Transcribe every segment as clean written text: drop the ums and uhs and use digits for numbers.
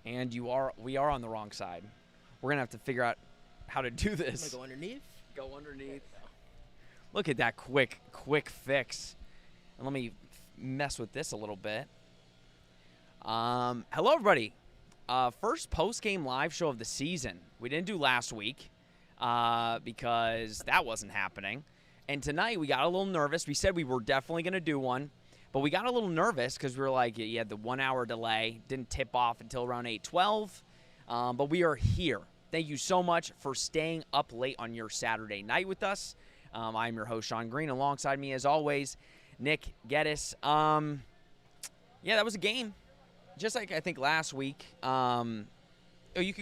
And we are on the wrong side. We're going to have to figure out how to do this. I'm going to go underneath? Go underneath. Look at that quick fix. And let me mess with this a little bit. Hello, everybody. First post-game live show of the season. We didn't do last week because that wasn't happening. And tonight we got a little nervous. We said we were definitely going to do one. But we got a little nervous because we were like, you had the 1 hour delay. Didn't tip off until around 8:12. But we are here. Thank you so much for staying up late on your Saturday night with us. I'm your host, Sean Green. Alongside me, as always, Nick Geddes. Yeah, that was a game. Just like I think last week. You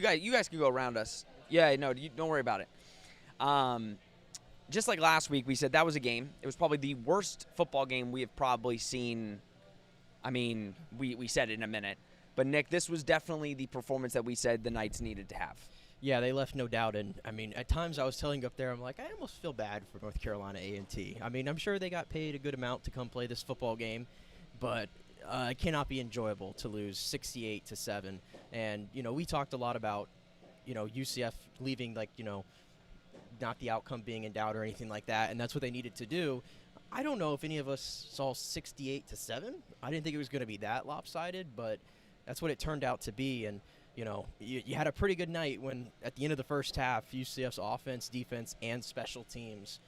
guys can go around us. Yeah, no, don't worry about it. Just like last week, we said that was a game. It was probably the worst football game we have probably seen. I mean, we said it in a minute. But, Nick, this was definitely the performance that we said the Knights needed to have. Yeah, they left no doubt. And, I mean, at times I was telling you up there, I'm like, I almost feel bad for North Carolina A&T. I mean, I'm sure they got paid a good amount to come play this football game. But it cannot be enjoyable to lose 68-7. And, we talked a lot about, UCF leaving, not the outcome being in doubt or anything like that, and that's what they needed to do. I don't know if any of us saw 68-7. I didn't think it was going to be that lopsided, but that's what it turned out to be. And you had a pretty good night when at the end of the first half, UCF's offense, defense, and special teams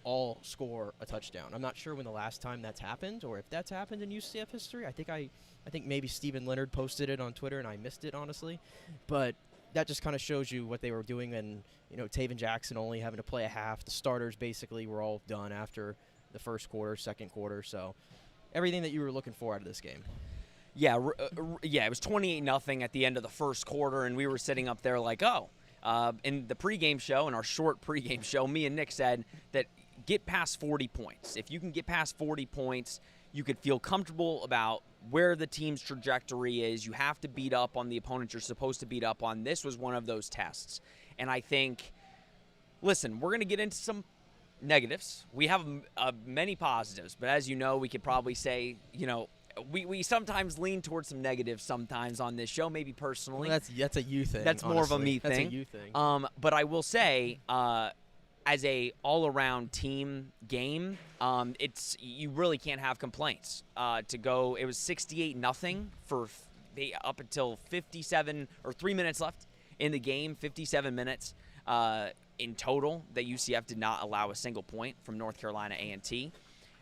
all score a touchdown. I'm not sure when the last time that's happened or if that's happened in UCF history. I think maybe Steven Leonard posted it on Twitter and I missed it, honestly, but that just kind of shows you what they were doing. And Taven Jackson only having to play a half. The starters basically were all done after the first quarter, second quarter. So everything that you were looking for out of this game. Yeah, it was 28-0 at the end of the first quarter, and we were sitting up there like, in the pregame show, in our short pregame show, me and Nick said that get past 40 points. If you can get past 40 points, you could feel comfortable about where the team's trajectory is. You have to beat up on the opponent you're supposed to beat up on. This was one of those tests. And I think, listen, we're going to get into some negatives. We have many positives, but as you know, we could probably say, we sometimes lean towards some negatives sometimes on this show, maybe personally. Well, that's a you thing. That's more of a me thing. That's a you thing. But I will say, as a all-around team game, you really can't have complaints. It was 68-0 for up until 57 or 3 minutes left in the game. 57 minutes in total that UCF did not allow a single point from North Carolina A&T.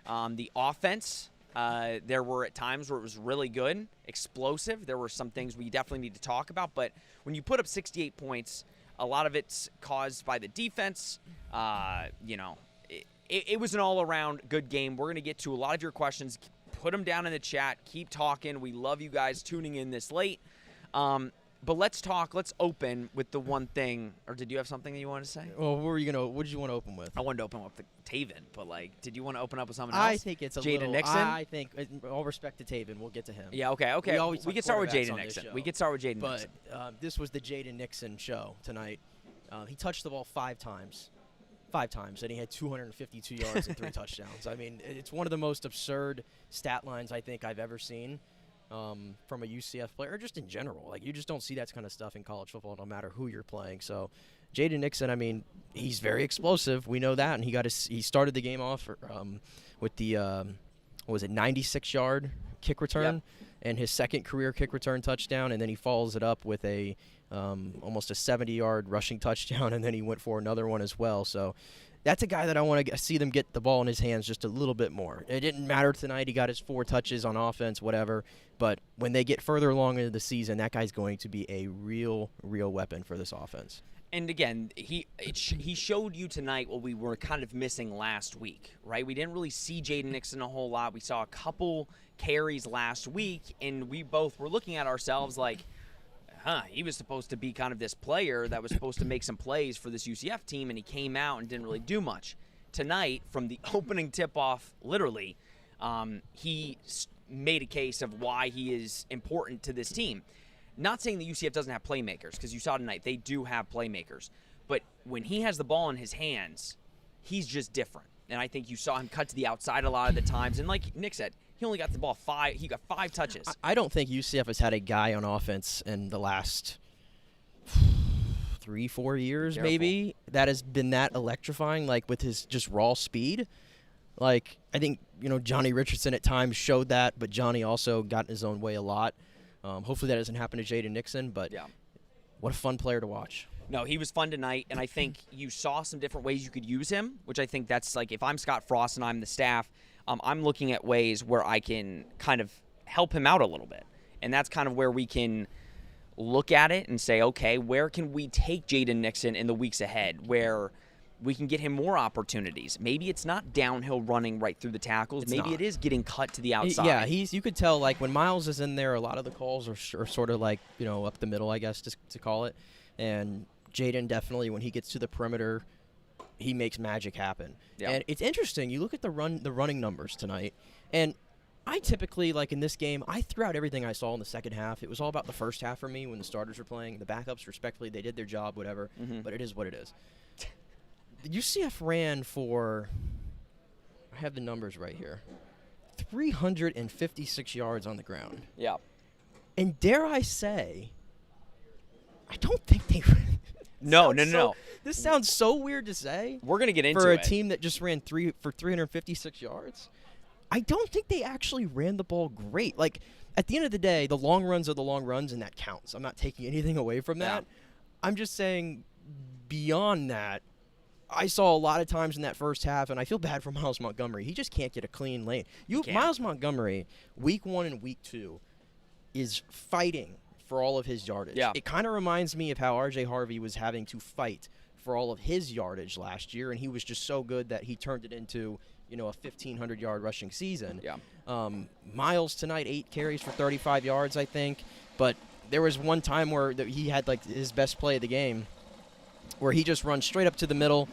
The offense, there were at times where it was really good, explosive. There were some things we definitely need to talk about. But when you put up 68 points, a lot of it's caused by the defense. It was an all-around good game. We're going to get to a lot of your questions. Put them down in the chat. Keep talking. We love you guys tuning in this late. But let's talk. Let's open with the one thing. Or did you have something that you wanted to say? Well, what did you want to open with? I wanted to open up with Taven, but did you want to open up with something else? I think it's Jaden Nixon. I think, all respect to Taven, we'll get to him. Yeah. Okay. We can start with Jaden Nixon. But this was the Jaden Nixon show tonight. He touched the ball 5 times. 5 times, and he had 252 yards and 3 touchdowns. I mean, it's one of the most absurd stat lines I think I've ever seen from a UCF player, or just in general. You just don't see that kind of stuff in college football, no matter who you're playing. So, Jaden Nixon, I mean, he's very explosive. We know that, and he started the game off with the 96-yard kick return, yep, and his second career kick return touchdown, and then he follows it up with almost a 70-yard rushing touchdown, and then he went for another one as well. So that's a guy that I want to see them get the ball in his hands just a little bit more. It didn't matter tonight. He got his 4 touches on offense, whatever. But when they get further along into the season, that guy's going to be a real weapon for this offense. And again, he showed you tonight what we were kind of missing last week, right? We didn't really see Jaden Nixon a whole lot. We saw a couple carries last week, and we both were looking at ourselves like, he was supposed to be kind of this player that was supposed to make some plays for this UCF team, and he came out and didn't really do much. Tonight, from the opening tip-off, literally, he made a case of why he is important to this team. Not saying that UCF doesn't have playmakers, because you saw tonight they do have playmakers. But when he has the ball in his hands, he's just different. And I think you saw him cut to the outside a lot of the times. And like Nick said, he only got the ball 5. He got 5 touches. I don't think UCF has had a guy on offense in the last 3-4 years, maybe, that has been that electrifying, like with his just raw speed. Like, I think, Johnny Richardson at times showed that, but Johnny also got in his own way a lot. Hopefully that doesn't happen to Jaden Nixon, but what a fun player to watch. No, he was fun tonight, and I think you saw some different ways you could use him, which I think that's like if I'm Scott Frost and I'm the staff, I'm looking at ways where I can kind of help him out a little bit. And that's kind of where we can look at it and say, okay, where can we take Jaden Nixon in the weeks ahead where we can get him more opportunities? Maybe it's not downhill running right through the tackles. Maybe it is getting cut to the outside. Yeah, you could tell, like, when Miles is in there, a lot of the calls are sort of like, up the middle, I guess, to call it. And Jaden definitely, when he gets to the perimeter, he makes magic happen. Yeah. And it's interesting. You look at the running numbers tonight, and I typically, like in this game, I threw out everything I saw in the second half. It was all about the first half for me when the starters were playing. The backups, respectfully, they did their job, whatever. But it is what it is. The UCF ran for, I have the numbers right here, 356 yards on the ground. Yeah. And dare I say, I don't think they No. This sounds so weird to say. We're going to get into it. For a team that just ran for 356 yards. I don't think they actually ran the ball great. Like, at the end of the day, the long runs are the long runs, and that counts. I'm not taking anything away from that. I'm just saying, beyond that, I saw a lot of times in that first half, and I feel bad for Miles Montgomery. He just can't get a clean lane. Miles Montgomery, week 1 and week 2, is fighting for all of his yardage. Yeah. It kind of reminds me of how R.J. Harvey was having to fight for all of his yardage last year, and he was just so good that he turned it into a 1,500-yard rushing season. Yeah. Miles tonight, 8 carries for 35 yards, I think. But there was one time where he had like his best play of the game, where he just runs straight up to the middle.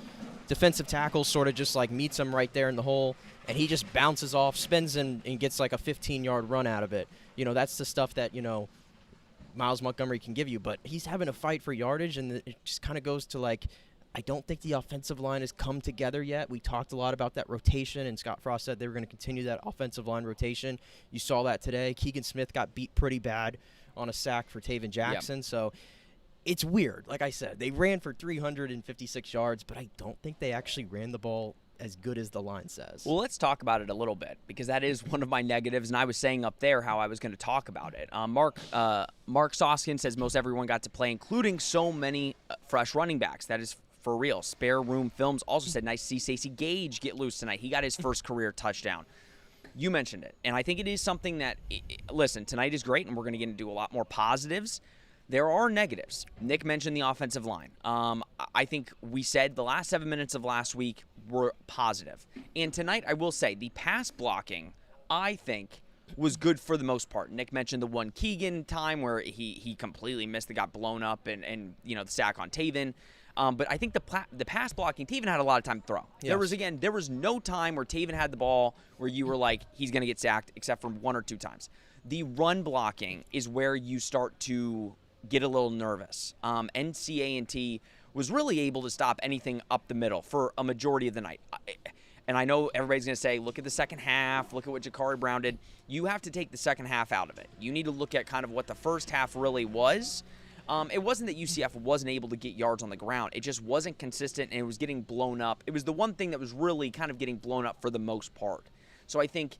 Defensive tackle sort of just like meets him right there in the hole, and he just bounces off, spins and gets like a 15-yard run out of it. That's the stuff that Miles Montgomery can give you. But he's having a fight for yardage, and it just kind of goes to like, I don't think the offensive line has come together yet. We talked a lot about that rotation, and Scott Frost said they were going to continue that offensive line rotation. You saw that today. Keegan Smith got beat pretty bad on a sack for Taven Jackson. Yep. So it's weird. Like I said, they ran for 356 yards, but I don't think they actually ran the ball as good as the line says. Well, let's talk about it a little bit, because that is one of my negatives, and I was saying up there how I was going to talk about it. Mark Soskin says most everyone got to play, including so many fresh running backs. That is for real. Spare Room Films also said, nice to see Stacey Gage get loose tonight. He got his first career touchdown. You mentioned it, and I think it is something that, listen, tonight is great, and we're going to get into a lot more positives. There are negatives. Nick mentioned the offensive line. I think we said the last 7 minutes of last week were positive. And tonight, I will say, the pass blocking, I think, was good for the most part. Nick mentioned the one Keegan time where he completely missed it, got blown up, and the sack on Taven. But I think the pass blocking, Taven had a lot of time to throw. Yes. There was no time where Taven had the ball where you were like, he's going to get sacked, except for 1 or 2 times. The run blocking is where you start to get a little nervous. NCA&T was really able to stop anything up the middle for a majority of the night. And I know everybody's going to say, look at the second half, look at what Jakari Brown did. You have to take the second half out of it. You need to look at kind of what the first half really was. It wasn't that UCF wasn't able to get yards on the ground. It just wasn't consistent, and it was getting blown up. It was the one thing that was really kind of getting blown up for the most part. So I think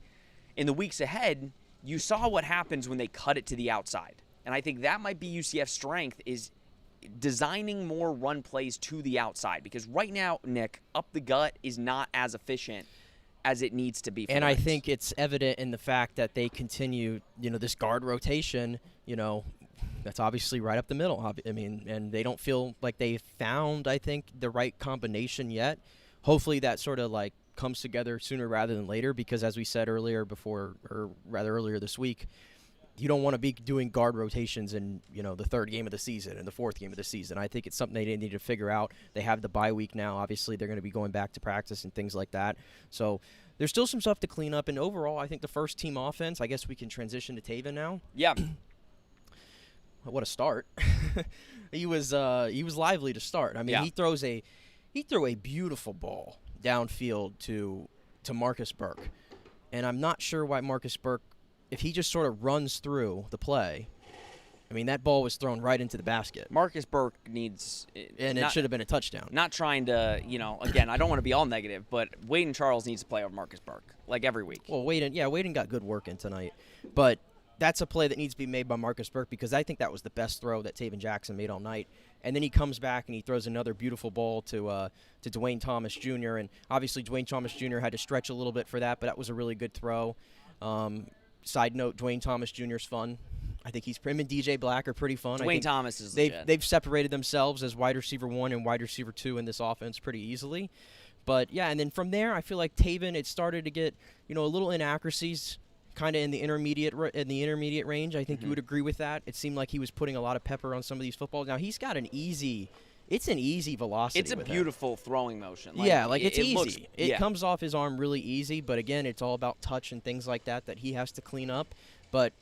in the weeks ahead, you saw what happens when they cut it to the outside. And I think that might be UCF's strength, is designing more run plays to the outside. Because right now, Nick, up the gut is not as efficient as it needs to be. And I think it's evident in the fact that they continue, this guard rotation, that's obviously right up the middle. I mean, and they don't feel like they found, I think, the right combination yet. Hopefully that sort of like comes together sooner rather than later, because as we said earlier this week, you don't want to be doing guard rotations in, the third game of the season and the fourth game of the season. I think it's something they need to figure out. They have the bye week now. Obviously, they're going to be going back to practice and things like that. So there's still some stuff to clean up. And overall, I think the first team offense, I guess we can transition to Taven now. Yeah. What a start. He was lively to start. I mean, he threw a beautiful ball downfield to Marcus Burke. And I'm not sure why Marcus Burke, if he just sort of runs through the play, I mean, that ball was thrown right into the basket. Marcus Burke needs – And it should have been a touchdown. Not trying to, again, I don't want to be all negative, but Wade and Charles needs to play over Marcus Burke, like every week. Well, Waden got good work in tonight. But that's a play that needs to be made by Marcus Burke because I think that was the best throw that Taven Jackson made all night. And then he comes back and he throws another beautiful ball to Dwayne Thomas Jr. And obviously Dwayne Thomas Jr. had to stretch a little bit for that, but that was a really good throw. Side note, Dwayne Thomas Jr. is fun. I think him and DJ Black are pretty fun. Dwayne Thomas is legit. They've separated themselves as wide receiver 1 and wide receiver 2 in this offense pretty easily. But, yeah, and then from there, I feel like Taven, it started to get, a little inaccuracies kind of in the intermediate range. I think you would agree with that. It seemed like he was putting a lot of pepper on some of these footballs. Now, he's got an easy velocity. It's a beautiful throwing motion. It's easy. It comes off his arm really easy, but, again, it's all about touch and things like that he has to clean up. But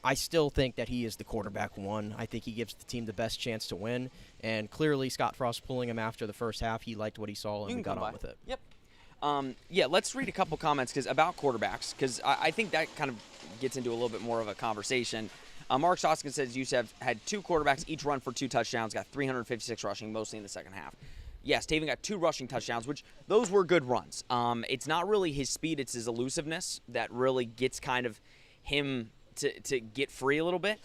I still think that he is the quarterback 1. I think he gives the team the best chance to win. And clearly, Scott Frost pulling him after the first half, he liked what he saw and we got on with it. Yep. Let's read a couple comments about quarterbacks because I think that kind of gets into a little bit more of a conversation. Mark Soskin says UCF had 2 quarterbacks, each run for 2 touchdowns, got 356 rushing, mostly in the second half. Yes, Taven got 2 rushing touchdowns, which those were good runs. It's not really his speed, it's his elusiveness that really gets kind of him to get free a little bit.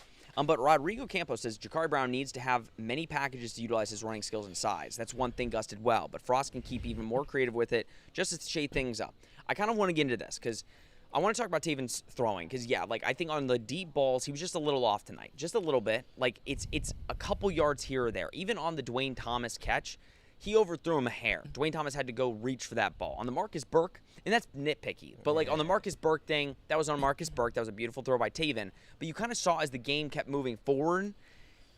But Rodrigo Campos says Jakari Brown needs to have many packages to utilize his running skills and size. That's one thing Gus did well, but Frost can keep even more creative with it just to shade things up. I kind of want to get into this because I want to talk about Taven's throwing because, I think on the deep balls, he was just a little off tonight. Just a little bit. It's a couple yards here or there. Even on the Dwayne Thomas catch, he overthrew him a hair. Dwayne Thomas had to go reach for that ball. On the Marcus Burke, and that's nitpicky, but on the Marcus Burke thing, that was on Marcus Burke. That was a beautiful throw by Taven. But you kind of saw as the game kept moving forward,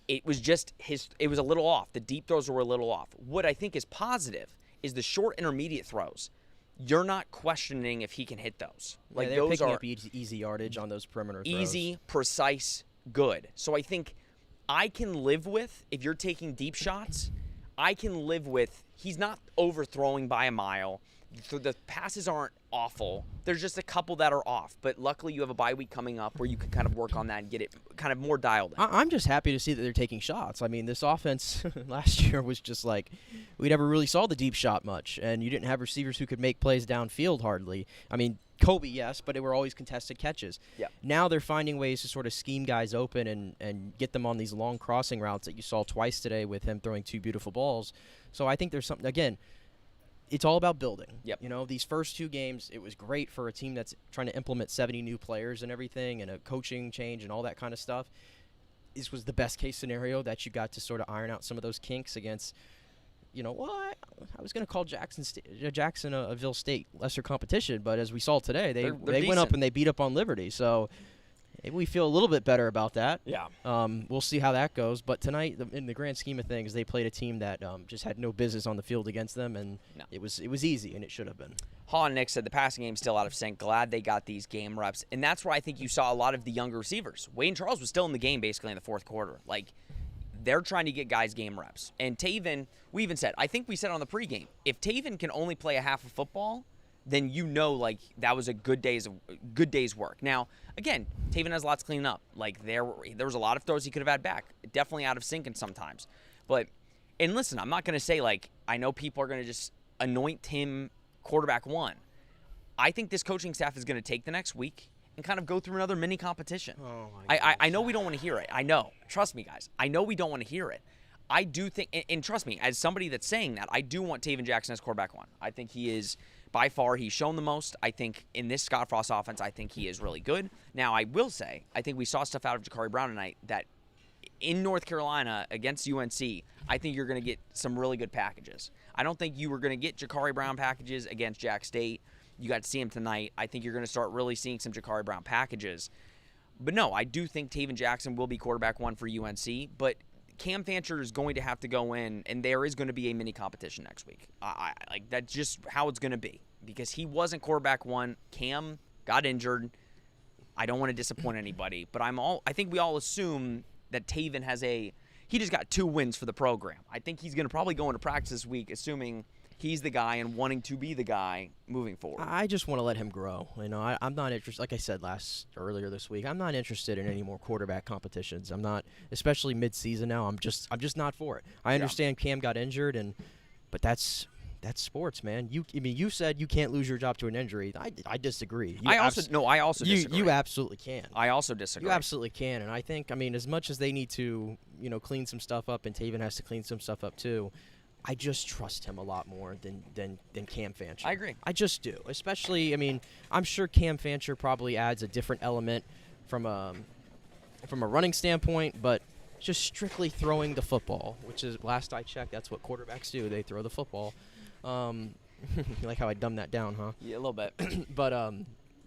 it was just it was a little off. The deep throws were a little off. What I think is positive is the short intermediate throws. You're not questioning if he can hit those. They're those picking are up easy yardage on those perimeter throws. Easy, precise, good. So I think I can live with, if you're taking deep shots, I can live with he's not overthrowing by a mile. The passes aren't awful. There's just a couple that are off. But luckily you have a bye week coming up where you can kind of work on that and get it kind of more dialed in. I'm just happy to see that they're taking shots. I mean, this offense last year was just like we never really saw the deep shot much, and you didn't have receivers who could make plays downfield hardly. I mean, Kobe, yes, but they were always contested catches. Yeah. Now they're finding ways to sort of scheme guys open and get them on these long crossing routes that you saw twice today with him throwing 2 beautiful balls. So I think there's something, again, it's all about building. Yep. These first 2 games, it was great for a team that's trying to implement 70 new players and everything and a coaching change and all that kind of stuff. This was the best case scenario that you got to sort of iron out some of those kinks against, I was going to call Jacksonville State lesser competition, but as we saw today, they went up and they beat up on Liberty. So maybe we feel a little bit better about that. Yeah. We'll see how that goes. But tonight, in the grand scheme of things, they played a team that just had no business on the field against them, and it was easy, and it should have been. Haw and Nick said the passing game's still out of sync. Glad they got these game reps. And that's where I think you saw a lot of the younger receivers. Wayne Charles was still in the game basically in the fourth quarter. They're trying to get guys game reps. And Taven, we even said, I think we said on the pregame, if Taven can only play a half of football, then that was a good day's work. Now, again, Taven has lots cleaning up. There was a lot of throws he could have had back. Definitely out of sync and sometimes. And listen, I'm not going to say I know people are going to just anoint him quarterback 1. I think this coaching staff is going to take the next week and kind of go through another mini competition. Oh my I know we don't want to hear it. I know. Trust me, guys. I know we don't want to hear it. I do think, and trust me, as somebody that's saying that, I do want Taven Jackson as quarterback 1. I think he is, by far, he's shown the most. I think in this Scott Frost offense, I think he is really good. Now, I will say, I think we saw stuff out of Jakari Brown tonight that in North Carolina against UNC, I think you're going to get some really good packages. I don't think you were going to get Jakari Brown packages against Jack State. You got to see him tonight. I think you're going to start really seeing some Jakari Brown packages. But no, I do think Taven Jackson will be quarterback 1 for UNC. But Cam Fancher is going to have to go in, and there is going to be a mini competition next week. That's just how it's going to be because he wasn't quarterback 1. Cam got injured. I don't want to disappoint anybody, but I think we all assume that Taven he just got 2 wins for the program. I think he's going to probably go into practice this week assuming he's the guy and wanting to be the guy moving forward. I just want to let him grow. I'm not interested. Like I said earlier this week, I'm not interested in any more quarterback competitions. I'm not, especially mid-season now. I'm just not for it. I understand Cam got injured, but that's sports, man. You said you can't lose your job to an injury. I disagree. I also disagree. You absolutely can. I also disagree. You absolutely can, and I think, as much as they need to, clean some stuff up, and Taven has to clean some stuff up too, I just trust him a lot more than Cam Fancher. I agree. I just do. Especially, I'm sure Cam Fancher probably adds a different element from a running standpoint, but just strictly throwing the football, which is, last I checked, that's what quarterbacks do. They throw the football. You like how I dumbed that down, huh? Yeah, a little bit. But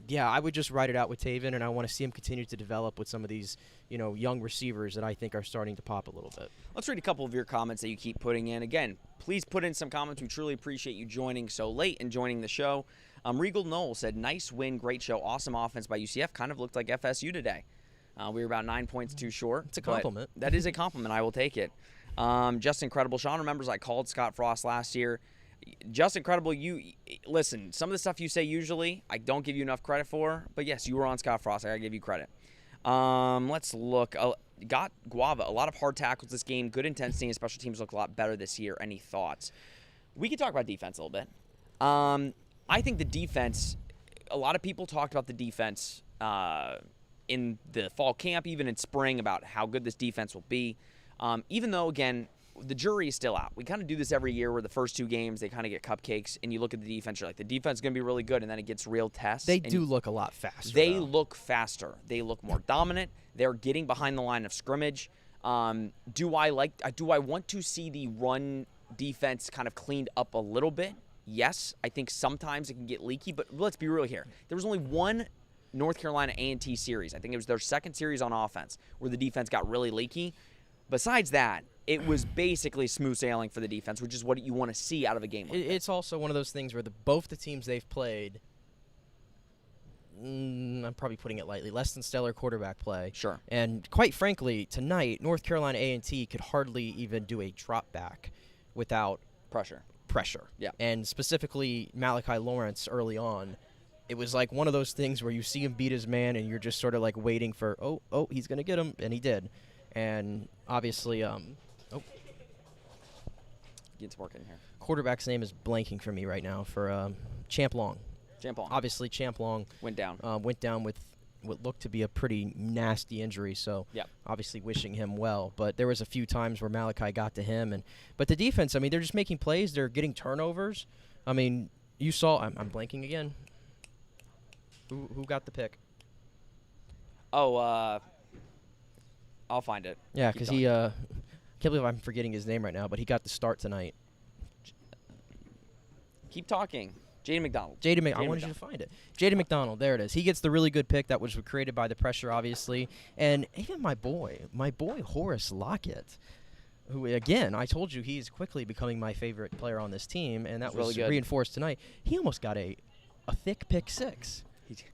yeah, I would just ride it out with Taven, and I want to see him continue to develop with some of these, young receivers that I think are starting to pop a little bit. Let's read a couple of your comments that you keep putting in. Again, please put in some comments. We truly appreciate you joining so late and joining the show. Regal Knoll said, nice win, great show, awesome offense by UCF. Kind of looked like FSU today. We were about 9 points too short. It's a compliment. That is a compliment. I will take it. Just incredible. Sean remembers I called Scott Frost last year. Just incredible. You listen, some of the stuff you say usually I don't give you enough credit for, but yes, you were on Scott Frost. I gotta give you credit. Let's look. Got Guava. A lot of hard tackles this game. Good intensity, and special teams look a lot better this year. Any thoughts? We can talk about defense a little bit. I think the defense, a lot of people talked about the defense in the fall camp, even in spring, about how good this defense will be. Even though, again, the jury is still out. We kind of do this every year where the first 2 games, they kind of get cupcakes, and you look at the defense, you're like, the defense is going to be really good, and then it gets real tests. They do look a lot faster. They look faster. They look more dominant. They're getting behind the line of scrimmage. Do I want to see the run defense kind of cleaned up a little bit? Yes. I think sometimes it can get leaky, but let's be real here. There was only one North Carolina A&T series. I think it was their second series on offense where the defense got really leaky. Besides that, it was basically smooth sailing for the defense, which is what you want to see out of a game like It's also one of those things where both the teams they've played, I'm probably putting it lightly, less than stellar quarterback play. Sure. And quite frankly, tonight, North Carolina A&T could hardly even do a drop back without pressure. Yeah. And specifically Malachi Lawrence early on, it was like one of those things where you see him beat his man and you're just sort of like waiting for, oh, he's going to get him, and he did. And obviously, Gets working here. Quarterback's name is blanking for me right now for Champ Long. Obviously, Champ Long went down with what looked to be a pretty nasty injury. So obviously wishing him well. But there was a few times where Malachi got to him, but the defense, they're just making plays. They're getting turnovers. You saw. I'm blanking again. Who got the pick? I'll find it. Yeah, because he can't believe I'm forgetting his name right now, but he got the start tonight. Keep talking. Jaden McDonald. I wanted you to find it. Jaden McDonald, there it is. He gets the really good pick that was created by the pressure, obviously. And even my boy Horace Lockett, who, again, I told you he's quickly becoming my favorite player on this team, and that was really reinforced tonight. He almost got a thick pick 6.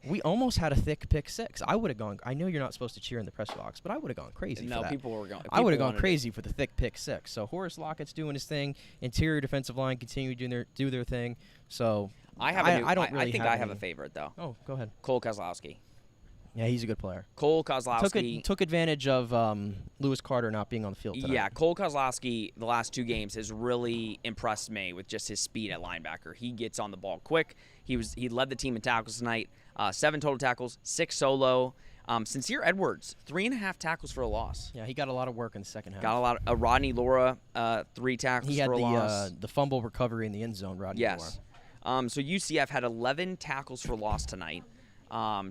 We almost had a thick pick 6. I would have gone. I know you're not supposed to cheer in the press box, but I would have gone crazy for that. No, people were going. I would have gone crazy for the thick pick 6. So Horace Lockett's doing his thing. Interior defensive line continue do their thing. So I think I have a favorite though. Oh, go ahead. Cole Kozlowski. Yeah, he's a good player. Cole Kozlowski took advantage of Lewis Carter not being on the field tonight. Yeah, Cole Kozlowski the last 2 games has really impressed me with just his speed at linebacker. He gets on the ball quick. He led the team in tackles tonight. 7 total tackles, 6 solo. Sincere Edwards, 3.5 tackles for a loss. Yeah, he got a lot of work in the second half. Got a lot of Rodney Laura, 3 tackles for a loss. He had the fumble recovery in the end zone, Rodney Laura. Yes. So UCF had 11 tackles for loss tonight,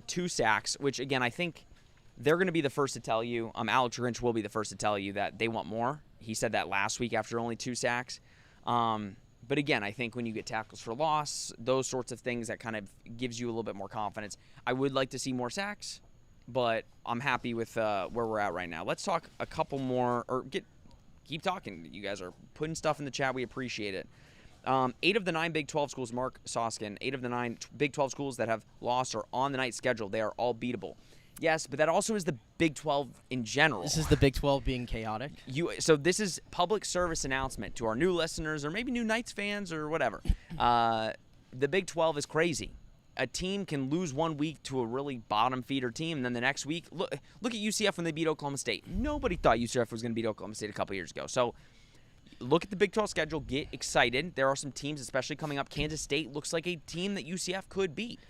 2 sacks, which, again, I think they're going to be the first to tell you. Alex Grinch will be the first to tell you that they want more. He said that last week after only 2 sacks. But, again, I think when you get tackles for loss, those sorts of things, that kind of gives you a little bit more confidence. I would like to see more sacks, but I'm happy with where we're at right now. Let's talk a couple more, or keep talking. You guys are putting stuff in the chat. We appreciate it. 8 of the 9 Big 12 schools, Mark Soskin, 8 of the 9 Big 12 schools that have lost are on the night schedule. They are all beatable. Yes, but that also is the Big 12 in general. This is the Big 12 being chaotic. So this is public service announcement to our new listeners or maybe new Knights fans or whatever. The Big 12 is crazy. A team can lose 1 week to a really bottom feeder team, and then the next week, look at UCF when they beat Oklahoma State. Nobody thought UCF was going to beat Oklahoma State a couple years ago. So look at the Big 12 schedule, get excited. There are some teams, especially coming up. Kansas State looks like a team that UCF could beat.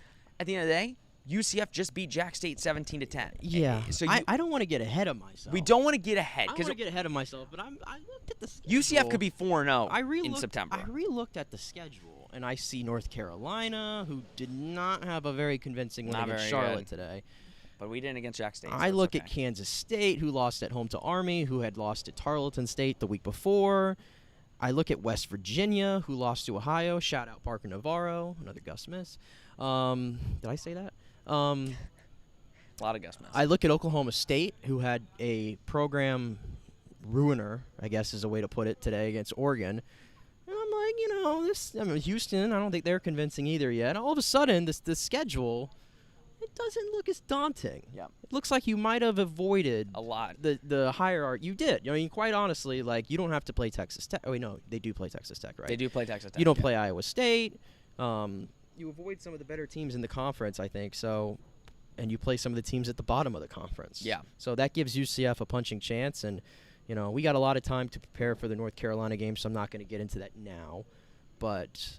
At the end of the day, UCF just beat Jack State 17-10. Yeah. So I don't want to get ahead of myself. we don't want to get ahead. I don't want to get ahead of myself, but I looked at the schedule. UCF could be 4-0 in September. I re-looked at the schedule, and I see North Carolina, who did not have a very convincing win against Charlotte today. But we didn't against Jack State. I look at Kansas State, who lost at home to Army, who had lost at Tarleton State the week before. I look at West Virginia, who lost to Ohio. Shout out Parker Navarro, another Gus Miss. Did I say that? A lot of Gus Miss. I look at Oklahoma State, who had a program ruiner, I guess is a way to put it, today against Oregon. And I'm like, Houston, I don't think they're convincing either yet. All of a sudden, the schedule, it doesn't look as daunting. Yeah. It looks like you might have avoided a lot. The hierarchy. You did. I mean, quite honestly, you don't have to play Texas Tech. Oh, wait, no, they do play Texas Tech, right? They do play Texas Tech. You don't play Iowa State. You avoid some of the better teams in the conference, I think. So, and you play some of the teams at the bottom of the conference. Yeah. So that gives UCF a punching chance, and we got a lot of time to prepare for the North Carolina game, so I'm not going to get into that now. But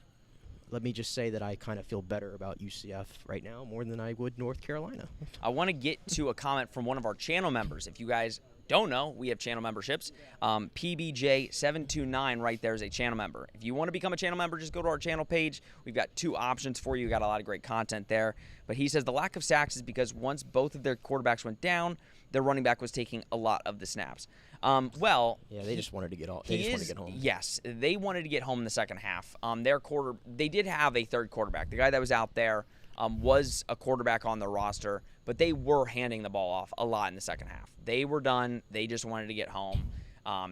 let me just say that I kind of feel better about UCF right now more than I would North Carolina. I want to get to a comment from one of our channel members. If you guys don't know, we have channel memberships. PBJ729 right there is a channel member. If you want to become a channel member, just go to our channel page. We've got 2 options for you. We've got a lot of great content there. But he says the lack of sacks is because once both of their quarterbacks went down, their running back was taking a lot of the snaps. Yeah, they just wanted to get home. Yes, they wanted to get home in the second half. They did have a third quarterback. The guy that was out there was a quarterback on their roster, but they were handing the ball off a lot in the second half. They were done. They just wanted to get home.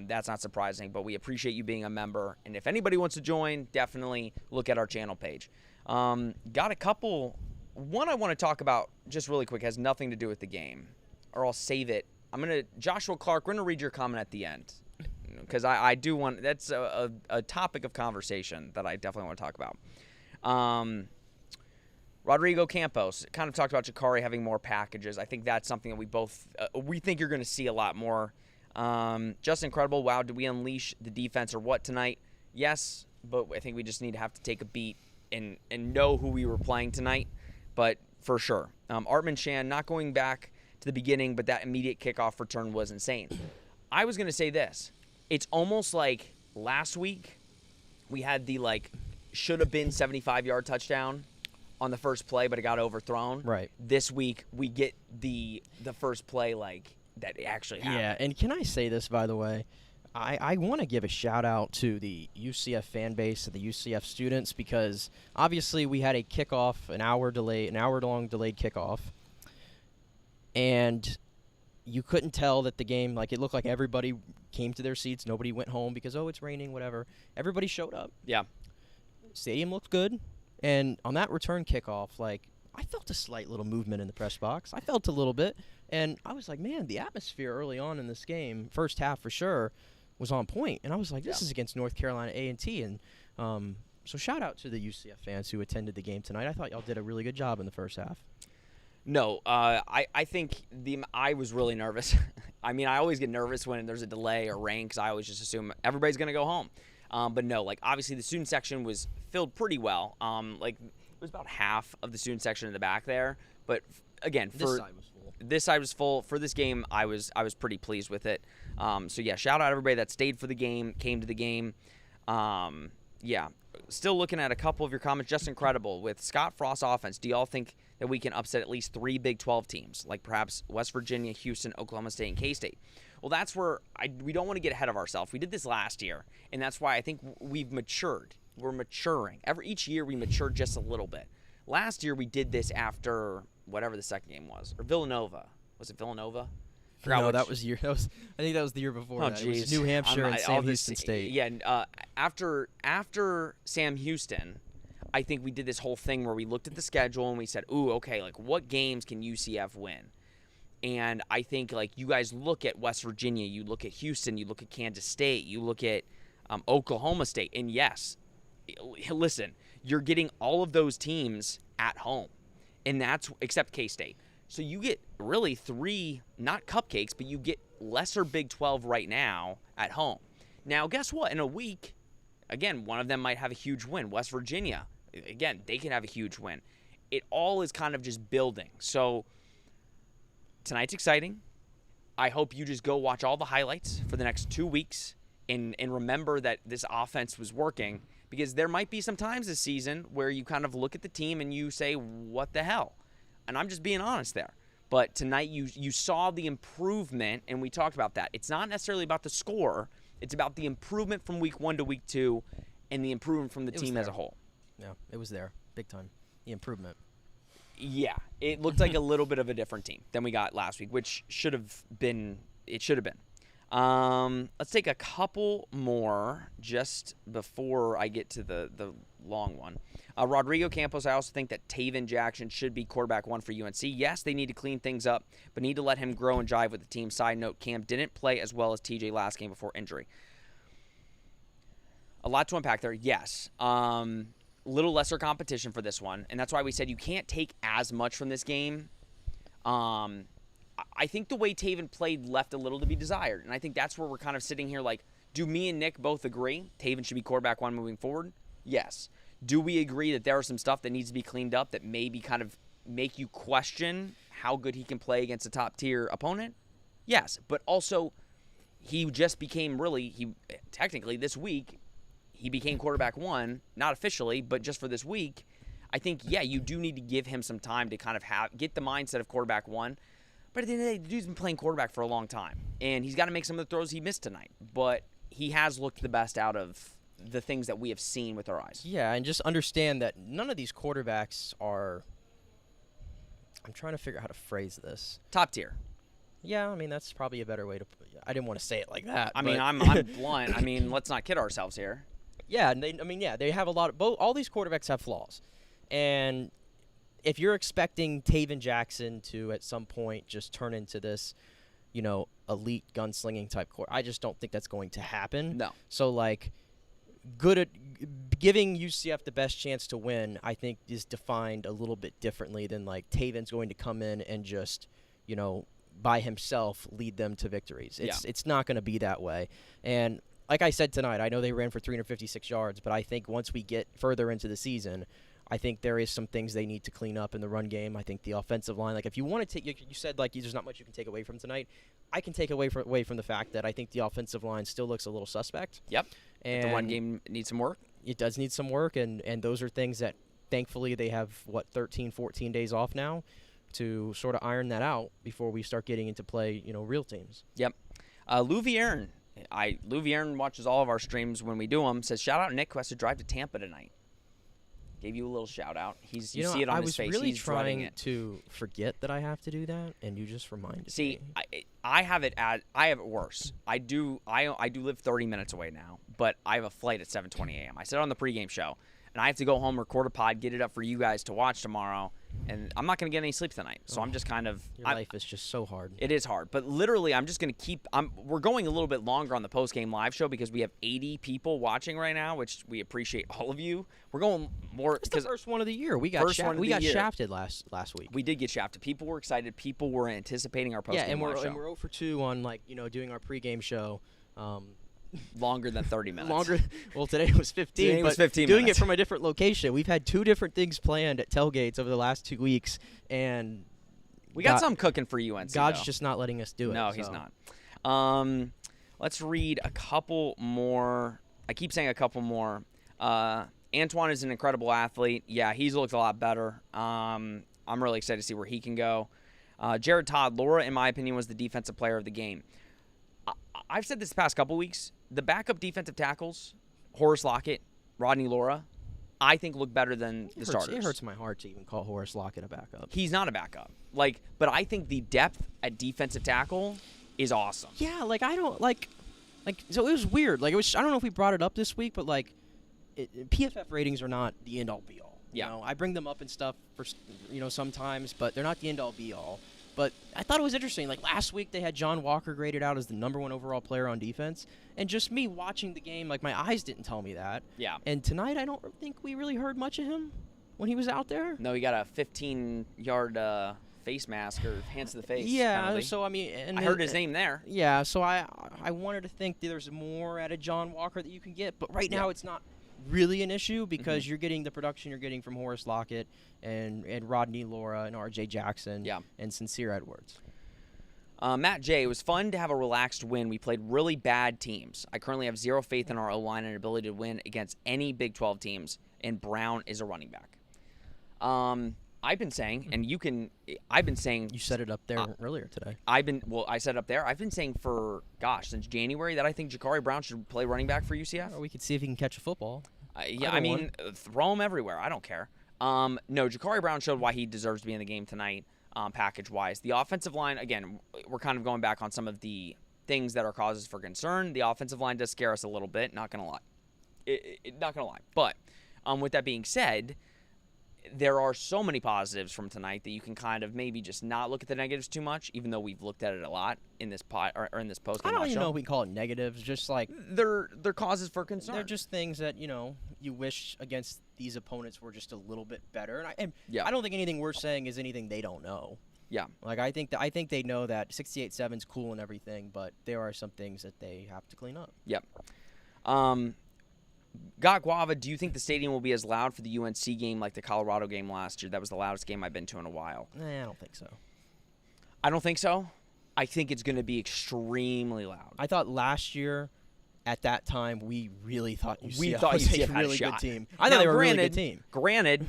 That's not surprising, but we appreciate you being a member. And if anybody wants to join, definitely look at our channel page. Got a couple. One I want to talk about just really quick has nothing to do with the game, or I'll save it. Joshua Clark, we're going to read your comment at the end because I do want, that's a topic of conversation that I definitely want to talk about. Rodrigo Campos kind of talked about Jakari having more packages. I think that's something that we think you're going to see a lot more. Just incredible. Wow, did we unleash the defense or what tonight? Yes, but I think we just have to take a beat and know who we were playing tonight. But for sure. Artman Shan, not going back to the beginning, but that immediate kickoff return was insane. I was going to say this. It's almost like last week we had the should have been 75-yard touchdown on the first play, but it got overthrown. Right. This week we get the first play that actually happened. Yeah, and can I say this, by the way? I want to give a shout-out to the UCF fan base and the UCF students because obviously we had a kickoff, an hour-long delayed kickoff, and you couldn't tell that the game, it looked like everybody came to their seats. Nobody went home because, it's raining, whatever. Everybody showed up. Yeah. Stadium looked good. And on that return kickoff, I felt a slight little movement in the press box. I felt a little bit. And I was like, man, the atmosphere early on in this game, first half for sure, was on point. And I was like, this is against North Carolina A&T. And so shout out to the UCF fans who attended the game tonight. I thought y'all did a really good job in the first half. No, I think I was really nervous. I mean, I always get nervous when there's a delay or rain because I always just assume everybody's going to go home. But no, obviously the student section was filled pretty well. It was about half of the student section in the back there. But again, This side was full. This side was full. For this game, I was pretty pleased with it. So yeah, shout out everybody that stayed for the game, came to the game. Yeah, still looking at a couple of your comments. Just incredible with Scott Frost's offense. Do y'all think that we can upset at least 3 Big 12 teams, like perhaps West Virginia, Houston, Oklahoma State, and K-State? Well, that's where we don't want to get ahead of ourselves. We did this last year, and that's why I think we've matured. We're maturing. Each year we matured just a little bit. Last year we did this after whatever the second game was, or Villanova. Was it Villanova? No, that was year. I think that was the year before. Oh, that. It was geez. New Hampshire and Sam Houston State. Yeah, after Sam Houston, I think we did this whole thing where we looked at the schedule and we said, "Ooh, okay, what games can UCF win?" And I think, like, you guys look at West Virginia, you look at Houston, you look at Kansas State, you look at Oklahoma State. And, yes, listen, you're getting all of those teams at home. And that's – except K-State. So you get really 3, not cupcakes, but you get lesser Big 12 right now at home. Now, guess what? In a week, again, one of them might have a huge win. West Virginia, again, they can have a huge win. It all is kind of just building. So – tonight's exciting. I hope you just go watch all the highlights for the next 2 weeks and remember that this offense was working, because there might be some times this season where you kind of look at the team and you say, what the hell? And I'm just being honest there. But tonight you saw the improvement, and we talked about that. It's not necessarily about the score. It's about the improvement from week 1 to week 2 and the improvement from the team as a whole. Yeah, it was there. Big time. The improvement. Yeah, it looked like a little bit of a different team than we got last week, which should have been. It should have been. Let's take a couple more just before I get to the long one. Rodrigo Campos, I also think that Taven Jackson should be quarterback 1 for UNC. Yes, they need to clean things up, but need to let him grow and jive with the team. Side note, Cam didn't play as well as TJ last game before injury. A lot to unpack there, yes. Little lesser competition for this one, and that's why we said you can't take as much from this game. I think the way Taven played left a little to be desired, and I think that's where we're kind of sitting here like, do me and Nick both agree Taven should be quarterback 1 moving forward? Yes. Do we agree that there are some stuff that needs to be cleaned up that maybe kind of make you question how good he can play against a top-tier opponent? Yes, but also he just became technically this week, he became quarterback 1, not officially, but just for this week. I think, yeah, you do need to give him some time to kind of get the mindset of quarterback 1. But at the end of the day, the dude's been playing quarterback for a long time, and he's got to make some of the throws he missed tonight. But he has looked the best out of the things that we have seen with our eyes. Yeah, and just understand that none of these quarterbacks are – I'm trying to figure out how to phrase this. Top tier. Yeah, I mean, that's probably a better way to – I didn't want to say it like that. I mean, I'm blunt. I mean, let's not kid ourselves here. Yeah, and they have a lot of all these quarterbacks have flaws. And if you're expecting Taven Jackson to at some point just turn into this, elite gunslinging type I just don't think that's going to happen. No. So like good at giving UCF the best chance to win, I think is defined a little bit differently than like Taven's going to come in and just, by himself lead them to victories. It's not going to be that way. And like I said tonight, I know they ran for 356 yards, but I think once we get further into the season, I think there is some things they need to clean up in the run game. I think the offensive line, like if you want to take, you said like there's not much you can take away from tonight. I can take away from the fact that I think the offensive line still looks a little suspect. Yep. And the run game needs some work. It does need some work, and those are things that thankfully they have, 13, 14 days off now to sort of iron that out before we start getting into play, real teams. Yep. Lou Vierin. Lou Vierin watches all of our streams when we do them. Says, shout out Nick who has to drive to Tampa tonight. Gave you a little shout out. You see it on his face. I was really He's trying to forget that I have to do that, and you just reminded me. See, I have it worse. I do live 30 minutes away now, but I have a flight at 7:20 a.m. I said on the pregame show, and I have to go home, record a pod, get it up for you guys to watch tomorrow, and I'm not going to get any sleep tonight. So I'm just kind of – Your life is just so hard. It is hard. But literally, I'm just going to keep – we're going a little bit longer on the postgame live show because we have 80 people watching right now, which we appreciate all of you. We're going more – It's the first one of the year. We got shafted last week. We did get shafted. People were excited. People were anticipating our postgame live show. And we're 0 for 2 on, doing our pregame show. Longer than 30 minutes. Well, today was 15. Today was 15 doing minutes. it from a different location. We've had 2 different things planned at tailgates over the last 2 weeks, and we got some cooking for UNC. God's just not letting us do it. No, he's not. Let's read a couple more. I keep saying a couple more. Antoine is an incredible athlete. Yeah, he's looked a lot better. I'm really excited to see where he can go. Jared Todd, Laura, in my opinion, was the defensive player of the game. I've said this the past couple weeks. The backup defensive tackles, Horace Lockett, Rodney Laura, I think look better than the starters. It hurts my heart to even call Horace Lockett a backup. He's not a backup. But I think the depth at defensive tackle is awesome. Yeah, I don't so it was weird. I don't know if we brought it up this week, but PFF ratings are not the end all be all. Yeah. I bring them up and stuff for sometimes, but they're not the end all be all. But I thought it was interesting. Like last week, they had John Walker graded out as the #1 overall player on defense, and just me watching the game, like my eyes didn't tell me that. Yeah. And tonight, I don't think we really heard much of him when he was out there. No, he got a 15-yard face mask or hands to the face. Yeah. penalty. So I mean, and I heard his name there. Yeah. So I wanted to think that there's more out of John Walker that you can get, but right now it's not really an issue because you're getting the production you're getting from Horace Lockett and Rodney Laura and R.J. Jackson and Sincere Edwards. Matt J, it was fun to have a relaxed win. We played really bad teams. I currently have zero faith in our O-line and ability to win against any Big 12 teams, and Brown is a running back. I've been saying, and I've been saying. You said it up there earlier today. I said it up there. I've been saying since January that I think Ja'Cory Brown should play running back for UCF. Or we could see if he can catch a football. Throw him everywhere. I don't care. No, Ja'Cory Brown showed why he deserves to be in the game tonight, package-wise. The offensive line, again, we're kind of going back on some of the things that are causes for concern. The offensive line does scare us a little bit, not going to lie. Not going to lie. But with that being said, there are so many positives from tonight that you can kind of maybe just not look at the negatives too much, even though we've looked at it a lot in this in this post game. I don't even know if we call it negatives. Just like they're causes for concern. They're just things that you wish against these opponents were just a little bit better. And I don't think anything we're saying is anything they don't know. Yeah. Like I think they know that 68-7 is cool and everything, but there are some things that they have to clean up. Yep. Got Guava, do you think the stadium will be as loud for the UNC game like the Colorado game last year? That was the loudest game I've been to in a while. I don't think so. I don't think so. I think it's going to be extremely loud. I thought last year, at that time, we really thought UCF was UCF a had really shot. good team. I thought they were a really good team. Granted,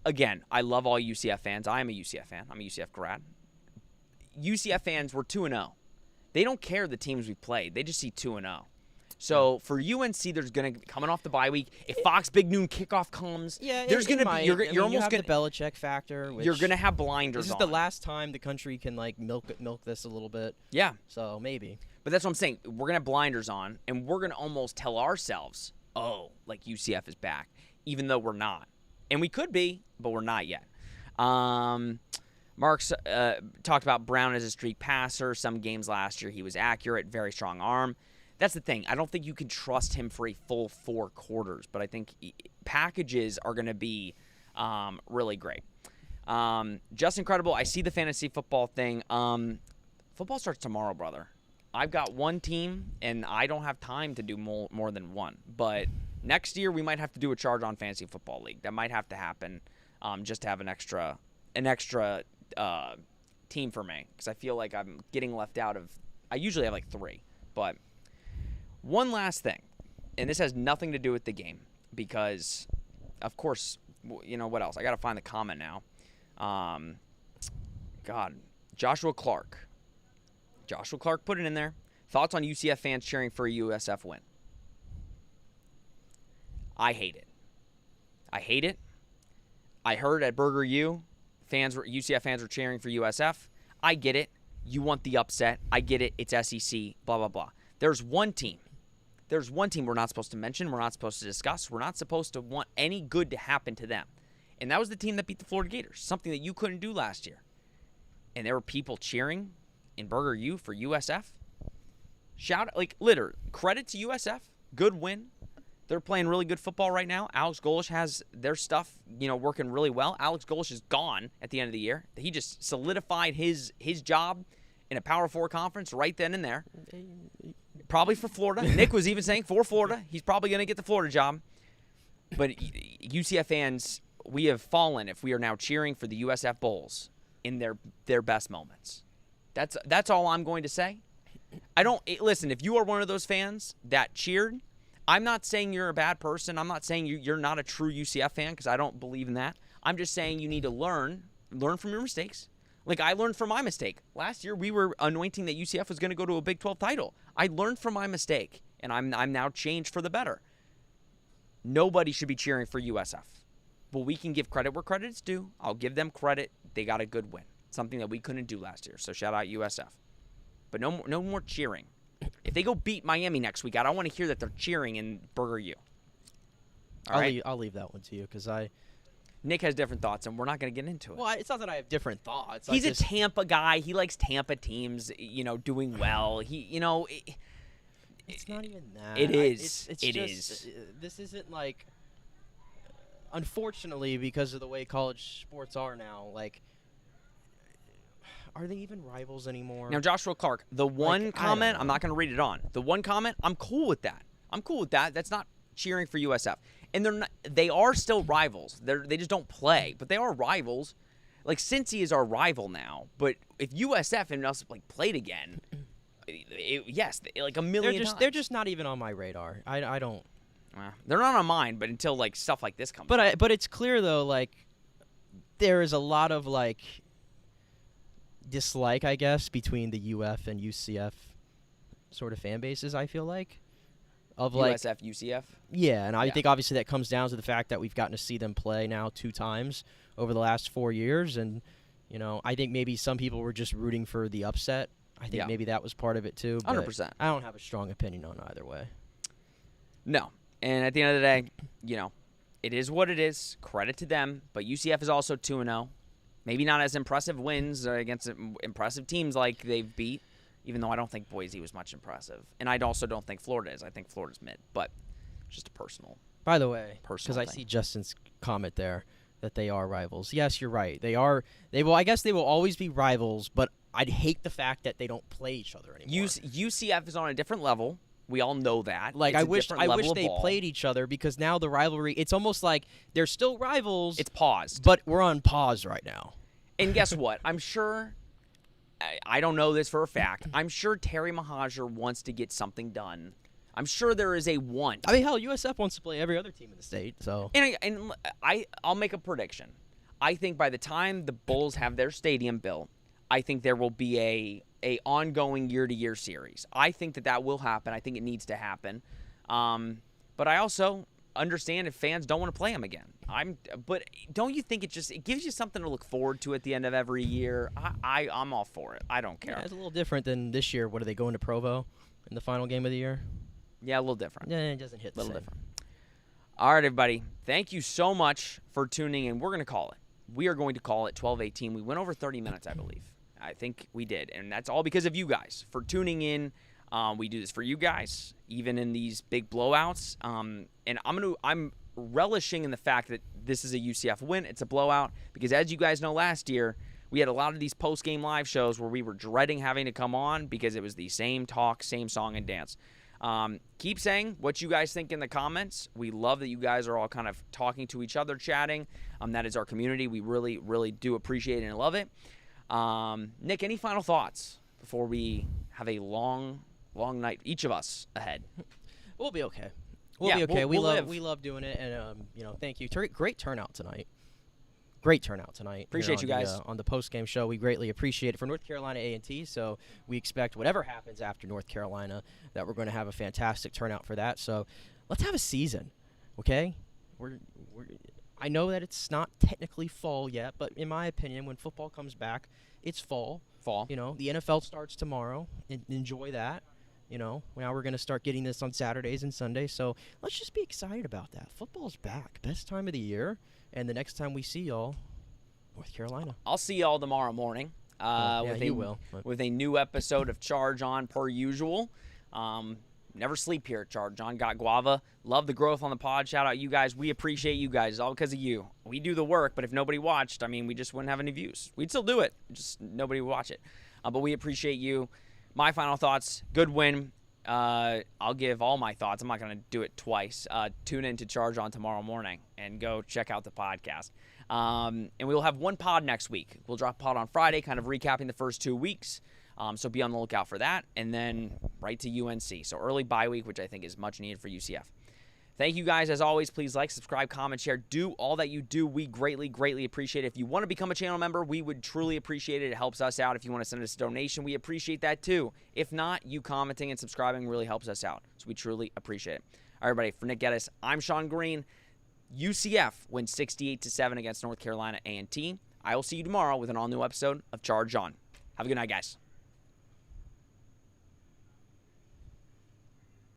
again, I love all UCF fans. I am a UCF fan. I'm a UCF grad. UCF fans were 2-0. They don't care the teams we played. They just see 2-0. So for UNC, there's gonna coming off the bye week. If Fox Big Noon kickoff comes, there's gonna be you're almost gonna the Belichick factor. You're gonna have blinders. This is the last time the country can like milk this a little bit. Yeah. So maybe. But that's what I'm saying. We're gonna have blinders on, and we're gonna almost tell ourselves, "Oh, like UCF is back," even though we're not, and we could be, but we're not yet. Mark's talked about Brown as a streak passer. Some games last year he was accurate, very strong arm. That's the thing. I don't think you can trust him for a full 4 quarters, but I think packages are going to be really great. Just incredible. I see the fantasy football thing. Football starts tomorrow, brother. I've got one team, and I don't have time to do more than one. But next year we might have to do a charge on fantasy football league. That might have to happen just to have an extra team for me because I feel like I'm getting left out of. I usually have like 3, but. One last thing, and this has nothing to do with the game because, of course, what else? I got to find the comment now. Joshua Clark. Joshua Clark put it in there. Thoughts on UCF fans cheering for a USF win? I hate it. I heard at Burger U, UCF fans were cheering for USF. I get it. You want the upset. I get it. It's SEC, blah, blah, blah. There's one team we're not supposed to mention, we're not supposed to discuss, we're not supposed to want any good to happen to them. And that was the team that beat the Florida Gators, something that you couldn't do last year. And there were people cheering in Burger U for USF. Literally, credit to USF, good win. They're playing really good football right now. Alex Golesh has their stuff, working really well. Alex Golesh is gone at the end of the year. He just solidified his job in a Power 4 conference right then and there. Probably for Florida. Nick was even saying for Florida. He's probably going to get the Florida job. But UCF fans, we have fallen if we are now cheering for the USF Bulls in their best moments. That's all I'm going to say. Listen, if you are one of those fans that cheered, I'm not saying you're a bad person. I'm not saying you're not a true UCF fan because I don't believe in that. I'm just saying you need to learn from your mistakes. Like I learned from my mistake. Last year we were anointing that UCF was going to go to a Big 12 title. I learned from my mistake, and I'm now changed for the better. Nobody should be cheering for USF. But we can give credit where credit is due. I'll give them credit. They got a good win, something that we couldn't do last year. So shout out USF. But no more cheering. If they go beat Miami next week, I don't want to hear that they're cheering in Burger U. All right? I'll leave that one to you because Nick has different thoughts, and we're not going to get into it. Well, it's not that I have different thoughts. He's a Tampa guy. He likes Tampa teams, doing well. It's not even that. It is. It's it just, is. This isn't like. Unfortunately, because of the way college sports are now, like, are they even rivals anymore? Now, Joshua Clark, the one comment, know. I'm not going to read it on. The one comment, I'm cool with that. That's not cheering for USF. And they are still rivals. They just don't play, but they are rivals. Like, Cincy is our rival now, but if USF and us played again, yes, like a million times. They're just not even on my radar. I don't. They're not on mine, but until stuff like this comes. But it's clear though, like there is a lot of dislike, I guess, between the UF and UCF sort of fan bases. I feel like of USF, UCF. Yeah, and I think obviously that comes down to the fact that we've gotten to see them play now 2 times over the last 4 years, and I think maybe some people were just rooting for the upset. I think maybe that was part of it too. 100%. I don't have a strong opinion on either way. No. And at the end of the day, it is what it is. Credit to them. But UCF is also 2-0. Maybe not as impressive wins against impressive teams like they've beat, even though I don't think Boise was much impressive. And I also don't think Florida is. I think Florida's mid. But just a personal. By the way, because I see Justin's comment there that they are rivals. Yes, you're right. They are. I guess they will always be rivals, but I'd hate the fact that they don't play each other anymore. UCF is on a different level. We all know that. I wish they played each other, because now the rivalry, it's almost like they're still rivals. It's paused. But we're on pause right now. And guess what? I'm sure, I don't know this for a fact, I'm sure Terry Mahajer wants to get something done. I'm sure there is a want. I mean, hell, USF wants to play every other team in the state. So. And I'll make a prediction. I think by the time the Bulls have their stadium built, I think there will be a ongoing year-to-year series. I think that will happen. I think it needs to happen. But I also understand if fans don't want to play them again. But don't you think it gives you something to look forward to at the end of every year? I'm all for it. I don't care. Yeah, it's a little different than this year. What are they going to Provo in the final game of the year? Yeah, a little different. Yeah, it doesn't hit the same. Different. All right, everybody. Thank you so much for tuning in. We're going to call it. We are going to call it 12:18. We went over 30 minutes, I believe. I think we did, and that's all because of you guys for tuning in. We do this for you guys, even in these big blowouts. And I'm relishing in the fact that this is a UCF win. It's a blowout because, as you guys know, last year we had a lot of these post-game live shows where we were dreading having to come on because it was the same talk, same song and dance. Keep saying what you guys think in the comments. We love that you guys are all kind of talking to each other, chatting. That is our community. We really, really do appreciate it and love it. Nick, any final thoughts before we have a long night, each of us, ahead? We'll be okay. We'll be okay. We love doing it, and thank you. Great turnout tonight. Great turnout tonight. Appreciate you guys on the post-game show. We greatly appreciate it for North Carolina A&T. So we expect whatever happens after North Carolina that we're going to have a fantastic turnout for that. So let's have a season, okay? I know that it's not technically fall yet, but in my opinion, when football comes back, it's fall. Fall. The NFL starts tomorrow. Enjoy that. Now we're going to start getting this on Saturdays and Sundays. So let's just be excited about that. Football's back. Best time of the year. And the next time we see y'all, North Carolina. I'll see y'all tomorrow morning. You will. With a new episode of Charge On per usual. Never sleep here at Charge On. Got Guava. Love the growth on the pod. Shout out you guys. We appreciate you guys. It's all because of you. We do the work, but if nobody watched, we just wouldn't have any views. We'd still do it. Just nobody would watch it. But we appreciate you. My final thoughts, good win. I'll give all my thoughts. I'm not going to do it twice. Tune in to Charge On tomorrow morning and go check out the podcast. And we'll have one pod next week. We'll drop a pod on Friday, kind of recapping the first 2 weeks. So be on the lookout for that. And then right to UNC. So early bye week, which I think is much needed for UCF. Thank you guys. As always, please like, subscribe, comment, share. Do all that you do. We greatly, greatly appreciate it. If you want to become a channel member, we would truly appreciate it. It helps us out. If you want to send us a donation, we appreciate that too. If not, you commenting and subscribing really helps us out. So we truly appreciate it. All right, everybody. For Nick Geddes, I'm Sean Green. UCF wins 68-7 against North Carolina A&T. I will see you tomorrow with an all-new episode of Charge On. Have a good night, guys.